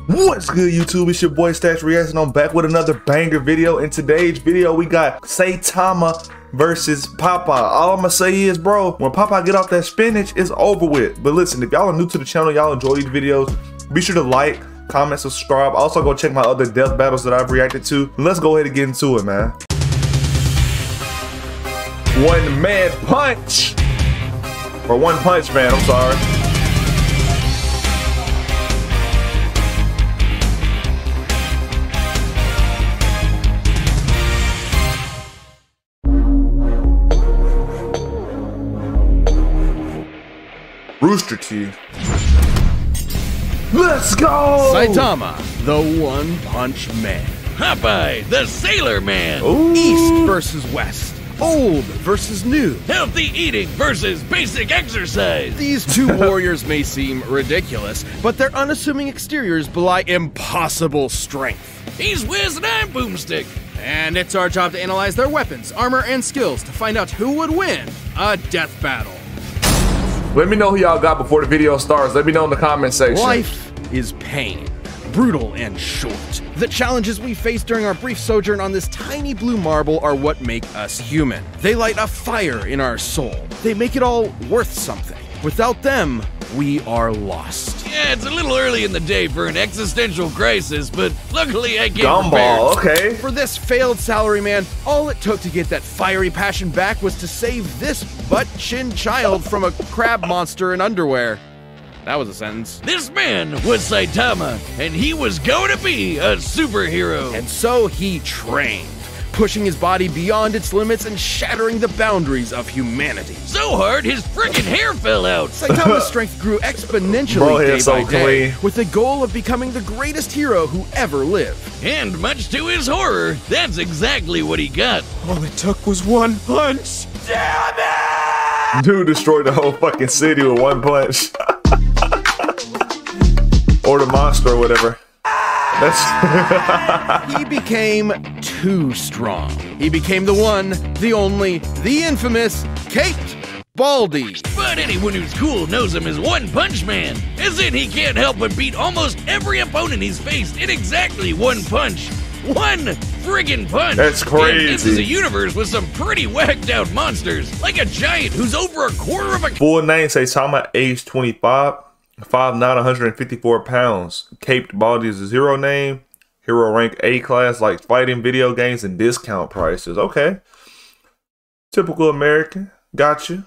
What's good, YouTube? It's your boy Stats Reaction. I'm back with another banger video. In today's video, we got Saitama versus Popeye. All I'm gonna say is, bro, when Popeye get off that spinach, it's over with. But listen, if y'all are new to the channel, y'all enjoy these videos, be sure to like, comment, subscribe. Also, go check my other death battles that I've reacted to. Let's go ahead and get into it, man. One man punch. Or one punch man, I'm sorry. Rooster teeth. Let's go! Saitama, the One Punch Man. Popeye, the Sailor Man. Ooh. East versus West. Old versus new. Healthy eating versus basic exercise. These two warriors may seem ridiculous, but their unassuming exteriors belie impossible strength. He's Wiz and I'm Boomstick. And it's our job to analyze their weapons, armor, and skills to find out who would win a death battle. Let me know who y'all got before the video starts. Let me know in the comment section. Life is pain, brutal and short. The challenges we face during our brief sojourn on this tiny blue marble are what make us human. They light a fire in our soul. They make it all worth something. Without them, we are lost. Yeah, it's a little early in the day for an existential crisis, but luckily I came Gumball, prepared. okay. For this failed salaryman, all it took to get that fiery passion back was to save this butt-chin child from a crab monster in underwear. That was a sentence. This man was Saitama, and he was going to be a superhero. And so he trained, pushing his body beyond its limits and shattering the boundaries of humanity. So hard, his friggin' hair fell out. Saitama's strength grew exponentially Bro, day he's so by day, clean. with the goal of becoming the greatest hero who ever lived. And much to his horror, that's exactly what he got. All it took was one punch. Damn it! Dude destroyed the whole fucking city with one punch. Or the monster or whatever. That's He became too strong. He became the one, the only, the infamous Caped Baldy. But anyone who's cool knows him as One Punch Man, as in he can't help but beat almost every opponent he's faced in exactly one punch. One friggin' punch! That's crazy. And this is a universe with some pretty whacked out monsters, like a giant who's over a quarter of a— full name, Saitama, age 25, 5'9", 154 pounds. Caped Baldy is a zero name. Hero rank A class, like fighting video games and discount prices. Okay. Typical American. Gotcha.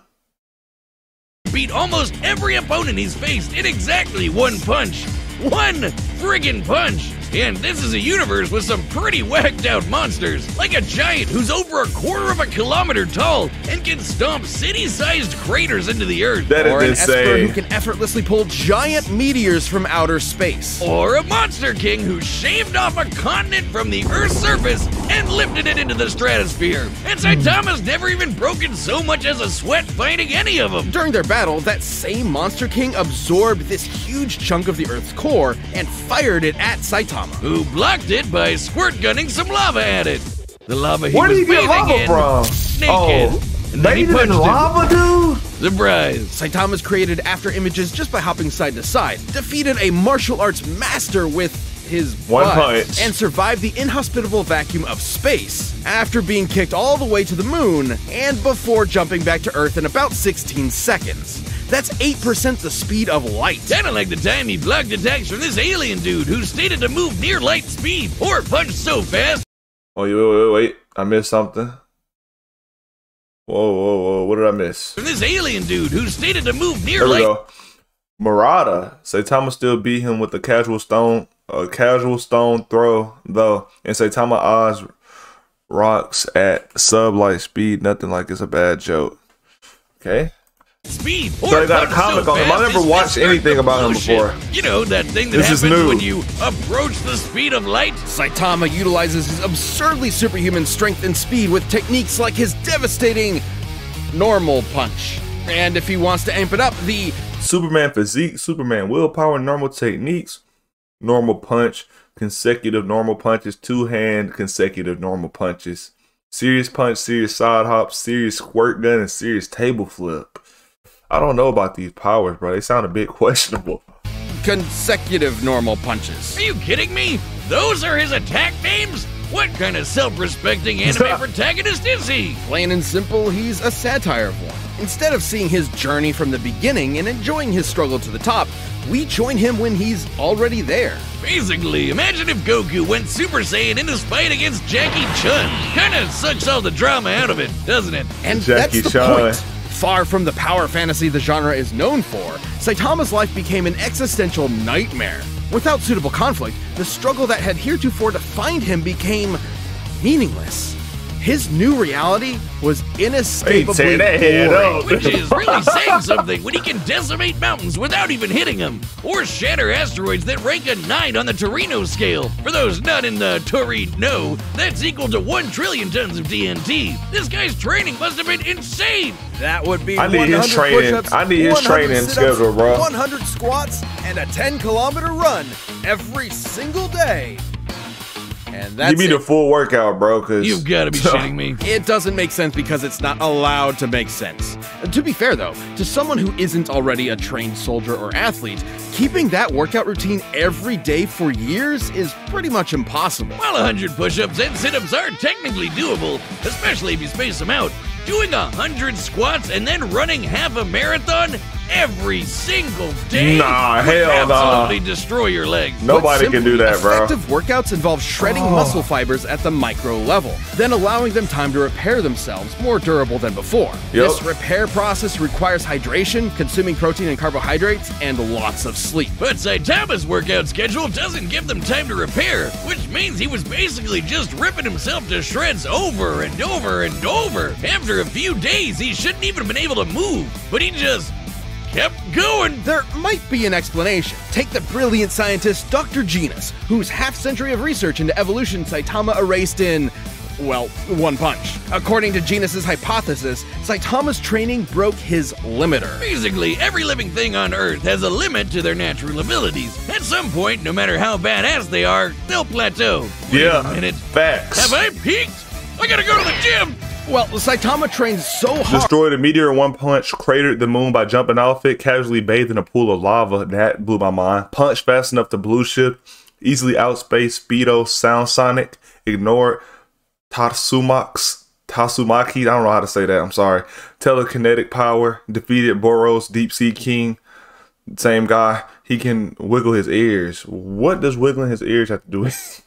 beat almost every opponent he's faced in exactly one punch. One friggin' punch! And this is a universe with some pretty whacked out monsters, like a giant who's over a quarter of a kilometer tall and can stomp city-sized craters into the earth. That Or an is Esper insane. who can effortlessly pull giant meteors from outer space. Or a monster king who shaved off a continent from the Earth's surface and lifted it into the stratosphere. And Saitama's never even broken so much as a sweat fighting any of them. During their battle, that same Monster King absorbed this huge chunk of the Earth's core and fired it at Saitama. Who blocked it by squirt gunning some lava at it. The lava he Where was did you get bathing lava in, from? naked. Oh, And then he bathed in punched it. lava, dude? Surprise. Saitama's created after images just by hopping side to side, defeated a martial arts master with his One butt, punch. and survived the inhospitable vacuum of space after being kicked all the way to the moon and before jumping back to Earth in about 16 seconds. That's 8% the speed of light. Kinda like the time he blocked attacks from this alien dude who stated to move near light speed or punch so fast. Oh, wait. I missed something. Whoa. What did I miss? From this alien dude who stated to move near There we light. go. Murata. Saitama still beat him with a casual stone throw, though. And Saitama odds rocks at sub-light speed. Nothing like it's a bad joke. Okay. Speed So or they got a punch comic so on him. I fast never as watched to start anything the about him motion. before. You know, that thing that This is happens new. when you approach the speed of light. Saitama utilizes his absurdly superhuman strength and speed with techniques like his devastating normal punch. And if he wants to amp it up, the Superman physique, Superman willpower, normal techniques, normal punch, consecutive normal punches, two-hand consecutive normal punches, serious punch, serious side hop, serious squirt gun, and serious table flip. I don't know about these powers, bro. They sound a bit questionable. consecutive normal punches. Are you kidding me? Those are his attack names? What kind of self-respecting anime protagonist is he? Plain and simple, he's a satire of one. Instead of seeing his journey from the beginning and enjoying his struggle to the top, we join him when he's already there. Basically, imagine if Goku went Super Saiyan in his fight against Jackie Chun. Kinda sucks all the drama out of it, doesn't it? And Jackie that's the Chun. point. Far from the power fantasy the genre is known for, Saitama's life became an existential nightmare. Without suitable conflict, the struggle that had heretofore defined him became meaningless. His new reality was inescapably boring. Which is really saying something when he can decimate mountains without even hitting them, or shatter asteroids that rank a 9 on the Torino scale. For those not in the Torino, that's equal to 1 trillion tons of TNT. This guy's training must have been insane. That would be I need 100 his training. push-ups, I need his 100 training sit-ups, schedule, bro. 100 squats, and a 10-kilometer run every single day. And that's Give me the full workout, bro, because You've got to be shitting me. It doesn't make sense because it's not allowed to make sense. To be fair though, to someone who isn't already a trained soldier or athlete, keeping that workout routine every day for years is pretty much impossible. While 100 push-ups and sit-ups are technically doable, especially if you space them out, doing 100 squats and then running half a marathon every single day Nah, would hell nah. absolutely destroy your legs. nobody can do that, bro. Effective workouts involve shredding muscle fibers at the micro level, then allowing them time to repair themselves more durable than before. This repair process requires hydration, consuming protein and carbohydrates, and lots of sleep. But Saitama's workout schedule doesn't give them time to repair, which means he was basically just ripping himself to shreds over and over and over. After a few days, he shouldn't even have been able to move, but he just kept going. There might be an explanation. Take the brilliant scientist Dr. Genus, whose half-century of research into evolution Saitama erased in, well, one punch. According to Genus's hypothesis, Saitama's training broke his limiter. Basically, every living thing on Earth has a limit to their natural abilities. At some point, no matter how badass they are, they'll plateau. Wait a minute. Facts. Have I peaked? I gotta go to the gym! Well, Saitama trained so hard. Destroyed a meteor in one punch, cratered the moon by jumping off it, casually bathed in a pool of lava. That blew my mind. Punched fast enough to blue ship, easily outspaced Speedo, Sound Sonic, ignored Tatsumaki, I don't know how to say that, I'm sorry. Telekinetic power, defeated Boros, Deep Sea King, same guy. He can wiggle his ears. What does wiggling his ears have to do with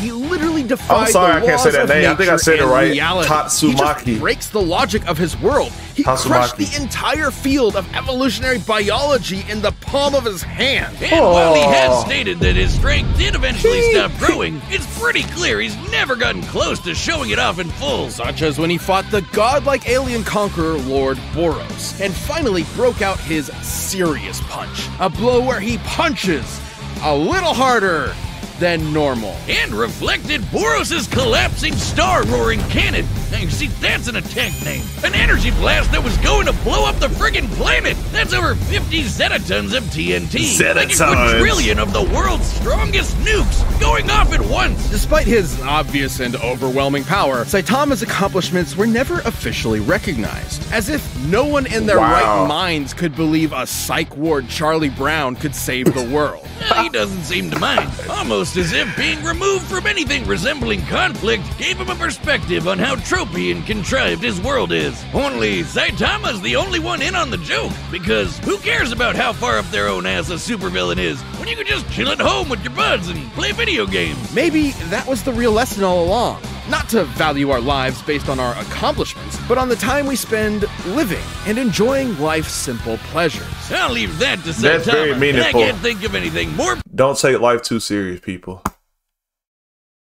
He literally defied I'm sorry, the I can't laws say that of name. I think I nature said it and right. reality. Tatsumaki. He just breaks the logic of his world. He crushed the entire field of evolutionary biology in the palm of his hand. And while he has stated that his strength did eventually stop growing, it's pretty clear he's never gotten close to showing it off in full. Such as when he fought the godlike alien conqueror Lord Boros, and finally broke out his serious punch. A blow where he punches a little harder than normal. And reflected Boros' collapsing star-roaring cannon. Now you see, that's an attack name. An energy blast that was going to blow up the friggin' planet. That's over 50 zetatons of TNT. Like a quadrillion of the world's strongest nukes going off at once. Despite his obvious and overwhelming power, Saitama's accomplishments were never officially recognized. As if no one in their right minds could believe a psych ward Charlie Brown could save the world. He doesn't seem to mind. Almost as if being removed from anything resembling conflict gave him a perspective on how tropey and contrived his world is. Only Saitama's the only one in on the joke, because who cares about how far up their own ass a supervillain is when you can just chill at home with your buds and play video games? Maybe that was the real lesson all along. Not to value our lives based on our accomplishments, but on the time we spend living and enjoying life's simple pleasures. I'll leave that to Saitama. That's very meaningful. I can't think of anything more Don't take life too serious, people.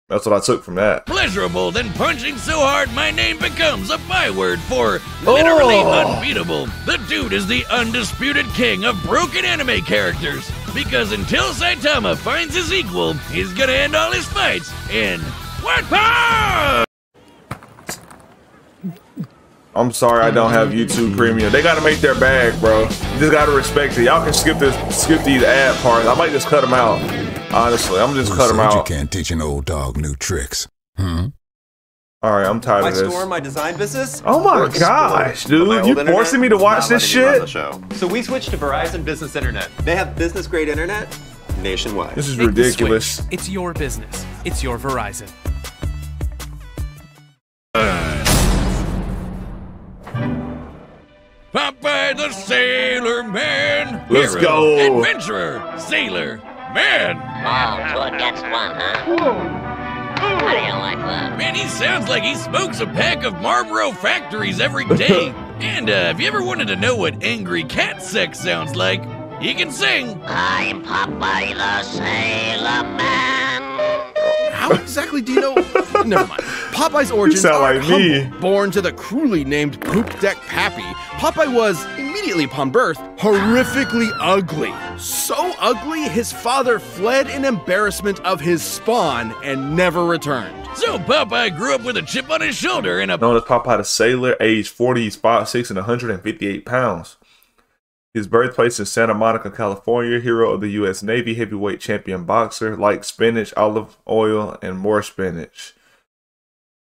That's what I took from that. pleasurable than punching so hard my name becomes a byword for literally unbeatable. The dude is the undisputed king of broken anime characters, because until Saitama finds his equal, he's gonna end all his fights in one punch! I'm sorry I don't have YouTube Premium. They gotta make their bag, bro. You just gotta respect it. Y'all can skip these ad parts. I might just cut them out. Honestly, I'm just cut them out. You can't teach an old dog new tricks. All right, I'm tired My of this. store, my design business. Oh my gosh, dude! You forcing me to watch this shit? So we switched to Verizon Business Internet. They have business-grade internet nationwide. This is ridiculous. It's your business. It's your Verizon. Popeye the Sailor Man. Let's Hero, go. Adventurer, Sailor, Man. Oh, two against one, huh? How do you like that? Man, he sounds like he smokes a pack of Marlboro Factories every day. And if you ever wanted to know what angry cat sex sounds like, he can sing. I'm Popeye the Sailor Man. How exactly do you know? Never mind. Popeye's origins sound are like humble. me. Born to the cruelly named Poop Deck Pappy, Popeye was, immediately upon birth, horrifically ugly. So ugly, his father fled in embarrassment of his spawn and never returned. So Popeye grew up with a chip on his shoulder and a Known as Popeye the Sailor, age 40, he's 5'6" and 158 pounds. His birthplace is Santa Monica, California. Hero of the U.S. Navy, heavyweight champion boxer. Like spinach, olive oil, and more spinach.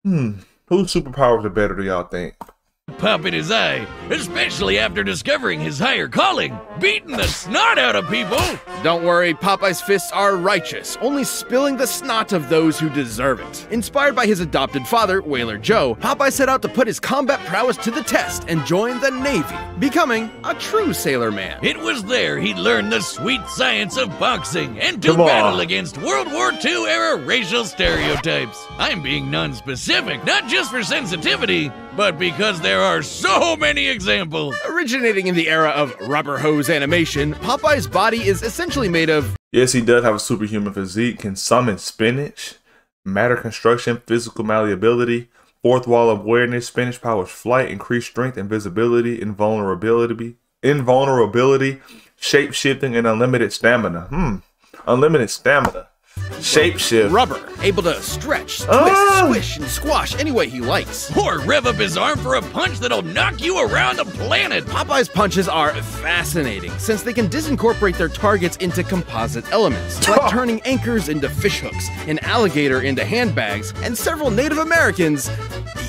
Whose superpowers are better, do y'all think? pop in his eye, especially after discovering his higher calling, beating the snot out of people. Don't worry, Popeye's fists are righteous, only spilling the snot of those who deserve it. Inspired by his adopted father, Whaler Joe, Popeye set out to put his combat prowess to the test and join the Navy, becoming a true sailor man. It was there he learned the sweet science of boxing and to Come on. battle against World War II era racial stereotypes. I'm being non-specific, not just for sensitivity, but because there are so many examples. Originating in the era of rubber hose animation, Popeye's body is essentially made of... Yes, he does have a superhuman physique, can summon spinach, matter construction, physical malleability, fourth wall of awareness, spinach powers flight, increased strength, invisibility, invulnerability, shape-shifting, and unlimited stamina. Unlimited stamina. Shape-shift. rubber, able to stretch, twist, squish, and squash any way he likes. Or rev up his arm for a punch that'll knock you around the planet. Popeye's punches are fascinating, since they can disincorporate their targets into composite elements, like turning anchors into fishhooks, an alligator into handbags, and several Native Americans.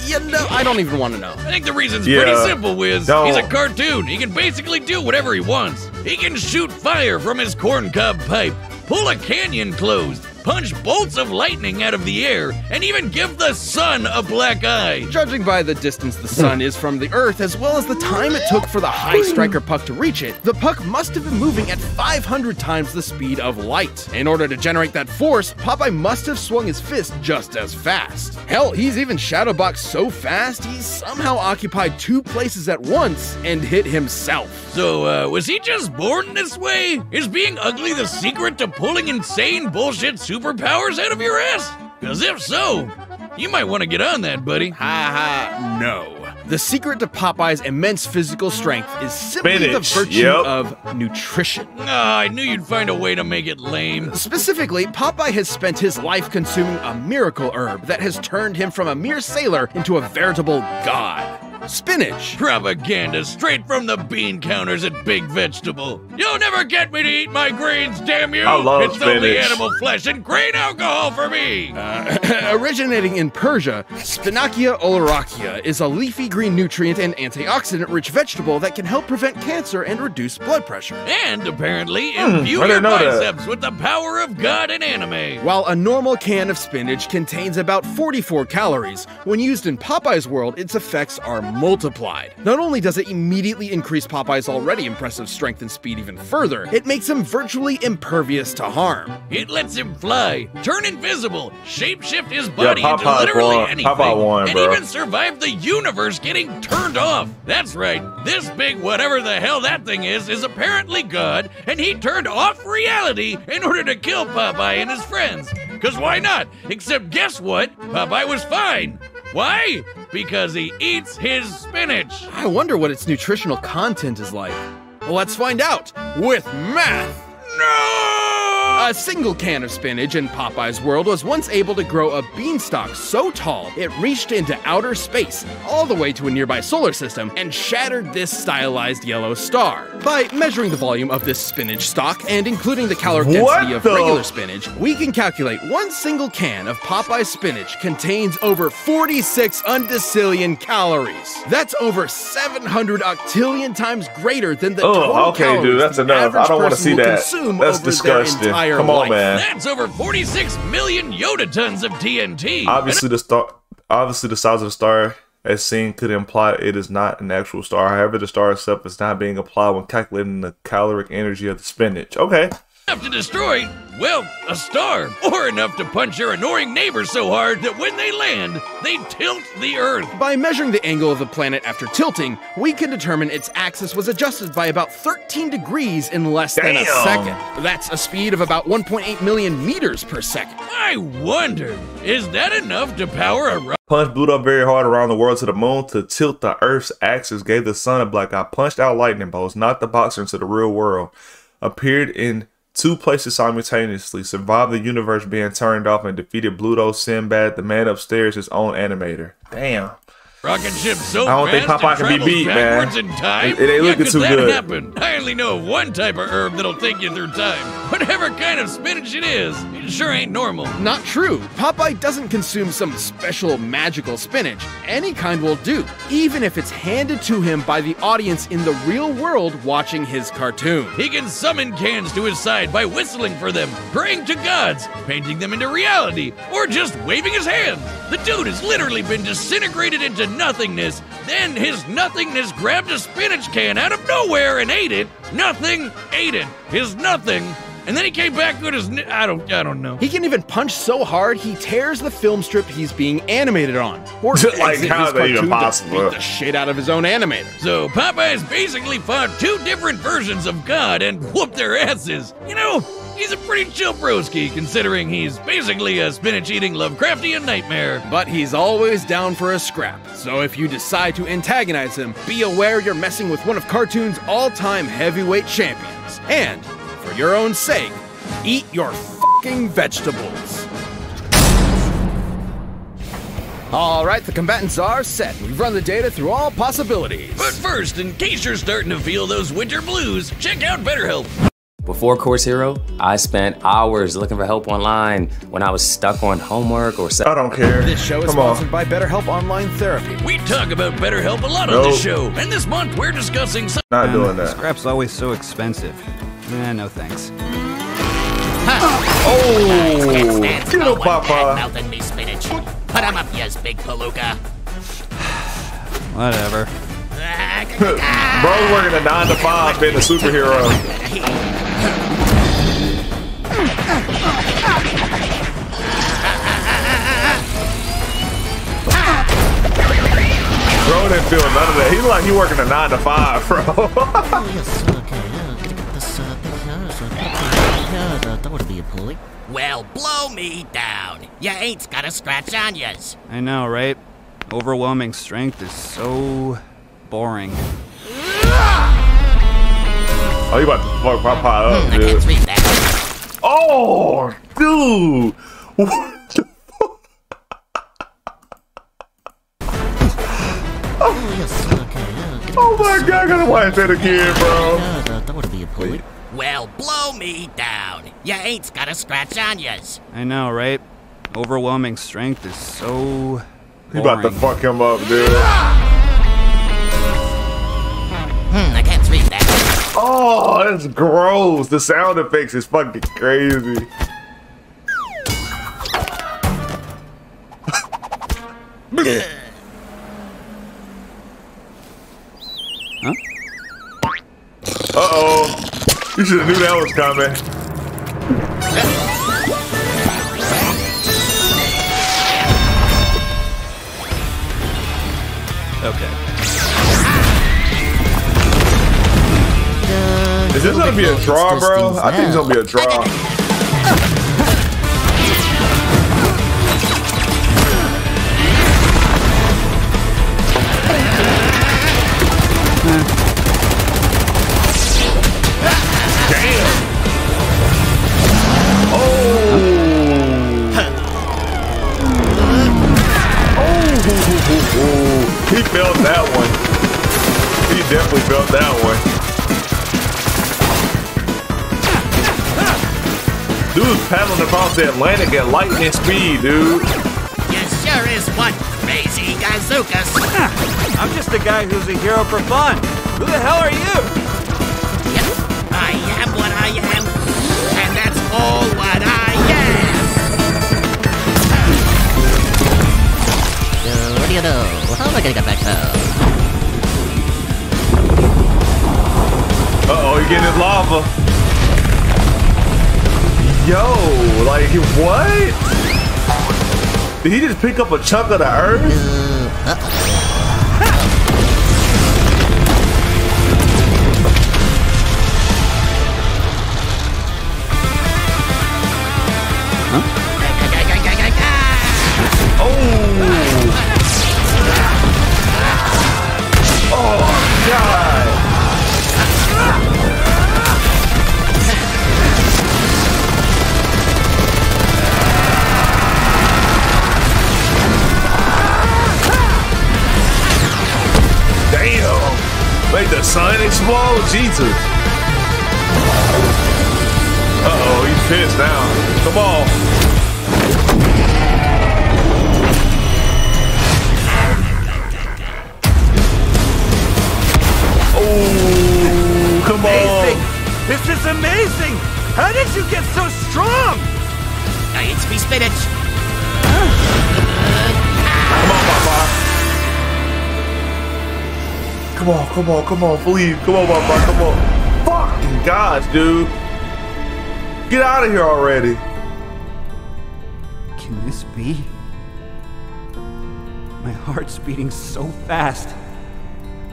You know, I don't even want to know. I think the reason's Yeah. pretty simple, Wiz. No. He's a cartoon. He can basically do whatever he wants. He can shoot fire from his corncob pipe, pull a canyon closed, punch bolts of lightning out of the air, and even give the sun a black eye. Judging by the distance the sun is from the Earth, as well as the time it took for the high striker puck to reach it, the puck must have been moving at 500 times the speed of light. In order to generate that force, Popeye must have swung his fist just as fast. Hell, he's even shadowboxed so fast, he somehow occupied 2 places at once and hit himself. So, was he just born this way? Is being ugly the secret to pulling insane bullshit superpowers out of your ass? Because if so, you might want to get on that, buddy. Ha, no. The secret to Popeye's immense physical strength is simply the Spinach, virtue yep. of nutrition. I knew you'd find a way to make it lame. Specifically, Popeye has spent his life consuming a miracle herb that has turned him from a mere sailor into a veritable god. Spinach. Propaganda straight from the bean counters at Big Vegetable. You'll never get me to eat my greens, damn you! I love it's only spinach. animal flesh and grain alcohol for me! Originating in Persia, Spinacia oleracea is a leafy green nutrient and antioxidant-rich vegetable that can help prevent cancer and reduce blood pressure. And apparently imbue I your didn't know that. biceps with the power of God and anime. While a normal can of spinach contains about 44 calories, when used in Popeye's world, its effects are multiplied. Not only does it immediately increase Popeye's already impressive strength and speed even further, it makes him virtually impervious to harm. It lets him fly, turn invisible, shapeshift his body into Popeye literally won. anything, Popeye won, and bro. even survive the universe getting turned off. That's right, this big whatever the hell that thing is apparently God, and he turned off reality in order to kill Popeye and his friends. Cause why not? Except guess what? Popeye was fine. Why? Because he eats his spinach. I wonder what its nutritional content is like. Let's find out with math. No! A single can of spinach in Popeye's world was once able to grow a beanstalk so tall it reached into outer space, all the way to a nearby solar system, and shattered this stylized yellow star. By measuring the volume of this spinach stalk and including the caloric density of regular spinach, we can calculate one single can of Popeye's spinach contains over 46 undecillion calories. That's over 700 octillion times greater than the total calories dude, that's enough. I don't want to see that. That's disgusting. Come on, man. That's over 46 million Yoda tons of TNT. Obviously, the size of the star as seen could imply it is not an actual star. However, the star itself is not being applied when calculating the caloric energy of the spinach. Okay. Enough to destroy, well, a star, or enough to punch your annoying neighbor so hard that when they land, they tilt the Earth. By measuring the angle of the planet after tilting, we can determine its axis was adjusted by about 13 degrees in less than a second. That's a speed of about 1.8 million meters per second. I wonder, is that enough to power a rocket? Punch blew up very hard around the world to the moon to tilt the Earth's axis, gave the sun a black eye, punched out lightning bolts, knocked the boxer into the real world, appeared in 2 places simultaneously, survived the universe being turned off, and defeated Bluto, Sinbad, the man upstairs, his own animator. Damn. Rocket ship so I don't think Popeye can be beat, man. In time? It ain't looking too good. Happened. I only know of one type of herb that'll take you through time. Whatever kind of spinach it is, it sure ain't normal. Not true. Popeye doesn't consume some special magical spinach. Any kind will do, even if it's handed to him by the audience in the real world watching his cartoon. He can summon cans to his side by whistling for them, praying to gods, painting them into reality, or just waving his hand. The dude has literally been disintegrated into nothingness, then his nothingness grabbed a spinach can out of nowhere and ate it. Nothing ate it. His nothing. And then he came back with his I don't know. He can even punch so hard he tears the film strip he's being animated on. Or like, how is that even possible? Beat the shit out of his own animator. So Popeye's basically fought 2 different versions of God and whooped their asses. You know, he's a pretty chill broski, considering he's basically a spinach-eating Lovecraftian nightmare. But he's always down for a scrap, so if you decide to antagonize him, be aware you're messing with one of cartoon's all-time heavyweight champions. And, for your own sake, eat your fucking vegetables. Alright, the combatants are set. We've run the data through all possibilities. But first, in case you're starting to feel those winter blues, check out BetterHelp. Before Course Hero, I spent hours looking for help online when I was stuck on homework or I don't care. This show is sponsored by BetterHelp Online Therapy. We talk about BetterHelp a lot on this show, and this month we're discussing some— Not doing that. Scrap's always so expensive. No thanks. Oh, get up, Popeye. Melting me spinach. Put him up, yes, big palooka. Whatever. Bro's working a 9 to 5, being a superhero. Bro didn't feel none of that. He's like he working a 9 to 5, bro. Well, blow me down. You ain't got a scratch on yas. I know, right? Overwhelming strength is so boring. Oh, you about to fuck Popeye up, dude. I can't read that. Oh, dude. What the Oh my god, I gotta watch that again, bro. Wait. Well, blow me down. You ain't got a scratch on yas. I know, right? Overwhelming strength is so You about to fuck him up, dude. I can't read that. Oh, that's gross. The sound effects is fucking crazy. Huh? Uh-oh. You should have knew that was coming. Okay. Is this gonna be a draw, bro? I think it's gonna be a draw. was paddling across the Atlantic at lightning speed, dude. You sure is one crazy gazookas. I'm just a guy who's a hero for fun. Who the hell are you? Yep, I am what I am, and that's all what I am. What do you know? How am I gonna get back home? Uh-oh, he getting his lava. Yo, like, what? Did he just pick up a chunk of the earth? Oh, God. Damn! Make the sun explode? Jesus. Uh-oh, he's pissed now. Come on. Oh, come Amazing! on. This is amazing! How did you get so strong? It's me spinach. Come on, Papa. Come on, please. Come on, Papa, come on. Fucking gosh, dude. Get out of here already. Can this be? My heart's beating so fast.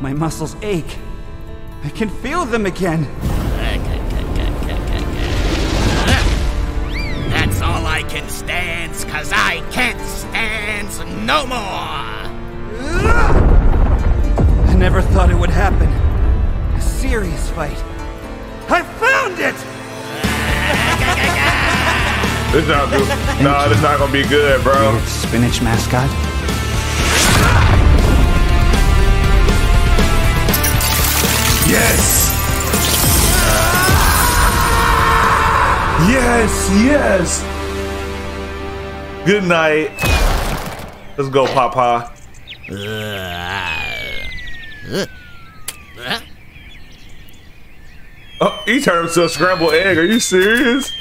My muscles ache. I can feel them again. That's all I can stand, 'cause I can't stand no more. I never thought it would happen. A serious fight. I found it! This not good. Nah, this not gonna be good, bro. Weird spinach mascot. Yes! Yes! Good night. Let's go, Popeye. Oh, he turned into a scrambled egg. Are you serious?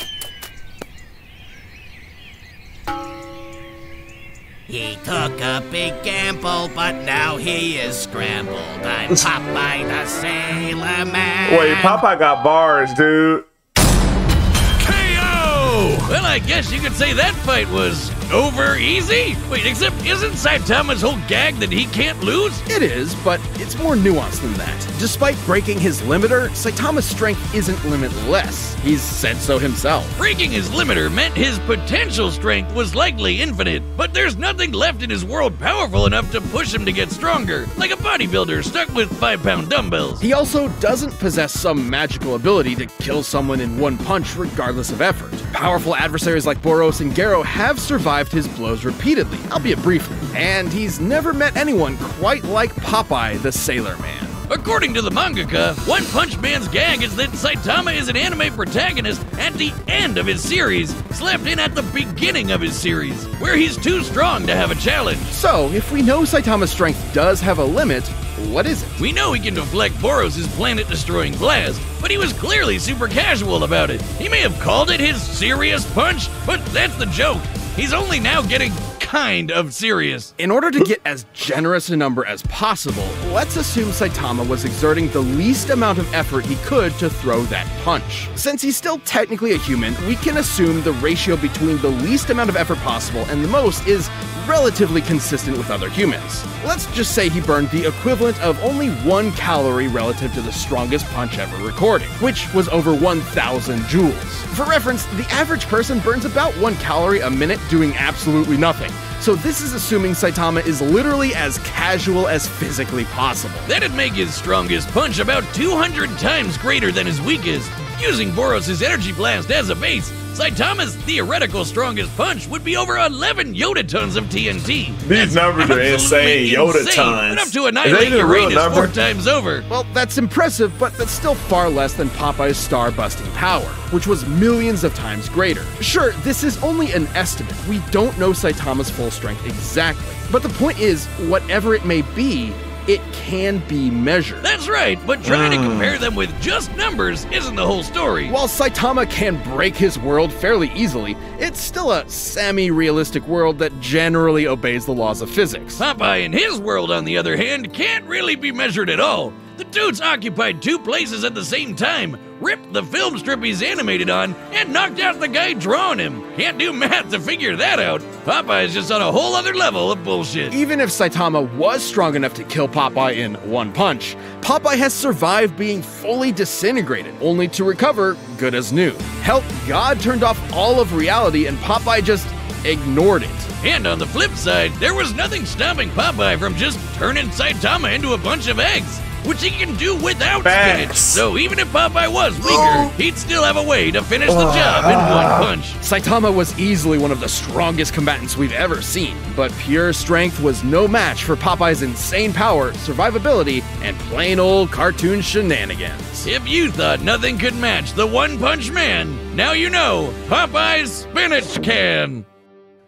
He took a big gamble, but now he is scrambled. I'm Popeye the Sailor Man. Wait, Popeye got bars, dude. KO! Well, I guess you could say that fight was over easy. Wait, except isn't Saitama's whole gag that he can't lose? It is, but it's more nuanced than that. Despite breaking his limiter, Saitama's strength isn't limitless. He's said so himself. Breaking his limiter meant his potential strength was likely infinite, but there's nothing left in his world powerful enough to push him to get stronger, like a bodybuilder stuck with 5-pound dumbbells. He also doesn't possess some magical ability to kill someone in one punch regardless of effort. Powerful adversaries like Boros and Garo have survived his blows repeatedly, albeit briefly, and he's never met anyone quite like Popeye the Sailor Man. According to the mangaka, One Punch Man's gag is that Saitama is an anime protagonist at the end of his series, slapped in at the beginning of his series, where he's too strong to have a challenge. So, if we know Saitama's strength does have a limit, what is it? We know he can deflect Boros' planet-destroying blast, but he was clearly super casual about it. He may have called it his serious punch, but that's the joke. He's only now getting kind of serious. In order to get as generous a number as possible, let's assume Saitama was exerting the least amount of effort he could to throw that punch. Since he's still technically a human, we can assume the ratio between the least amount of effort possible and the most is relatively consistent with other humans. Let's just say he burned the equivalent of only 1 calorie relative to the strongest punch ever recorded, which was over 1,000 joules. For reference, the average person burns about 1 calorie a minute doing absolutely nothing. So this is assuming Saitama is literally as casual as physically possible. That'd make his strongest punch about 200 times greater than his weakest. Using Boros' energy blast as a base, Saitama's theoretical strongest punch would be over 11 Yoda tons of TNT. These numbers are insane. Yoda tons. Enough to annihilate Uranus 4 times over. Well, that's impressive, but that's still far less than Popeye's star-busting power, which was millions of times greater. Sure, this is only an estimate. We don't know Saitama's full strength exactly. But the point is, whatever it may be, it can be measured. That's right, but trying to compare them with just numbers isn't the whole story. While Saitama can break his world fairly easily, it's still a semi-realistic world that generally obeys the laws of physics. Popeye and his world, on the other hand, can't really be measured at all. The dude's occupied 2 places at the same time, ripped the film strip he's animated on, and knocked out the guy drawing him. Can't do math to figure that out. Popeye's just on a whole other level of bullshit. Even if Saitama was strong enough to kill Popeye in one punch, Popeye has survived being fully disintegrated, only to recover good as new. Hell, God turned off all of reality and Popeye just ignored it. And on the flip side, there was nothing stopping Popeye from just turning Saitama into a bunch of eggs, which he can do without spinach. So even if Popeye was weaker, he'd still have a way to finish the job in one punch. Saitama was easily one of the strongest combatants we've ever seen, but pure strength was no match for Popeye's insane power, survivability, and plain old cartoon shenanigans. If you thought nothing could match the One Punch Man, now you know Popeye's spinach can.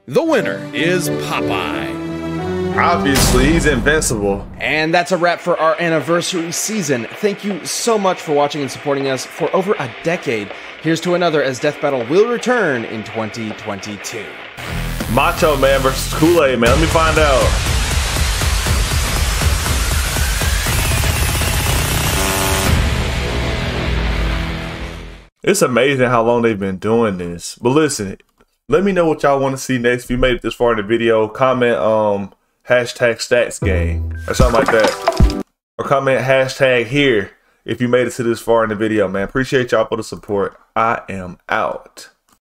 The winner is Popeye. Obviously, he's invincible. And that's a wrap for our anniversary season. Thank you so much for watching and supporting us for over a decade. Here's to another as Death Battle will return in 2022. Macho Man versus Kool-Aid Man. Let me find out. It's amazing how long they've been doing this. But listen, let me know what y'all want to see next. If you made it this far in the video, comment hashtag stats gang or something like that, or comment hashtag here if you made it to this far in the video, man. Appreciate y'all for the support. I am out.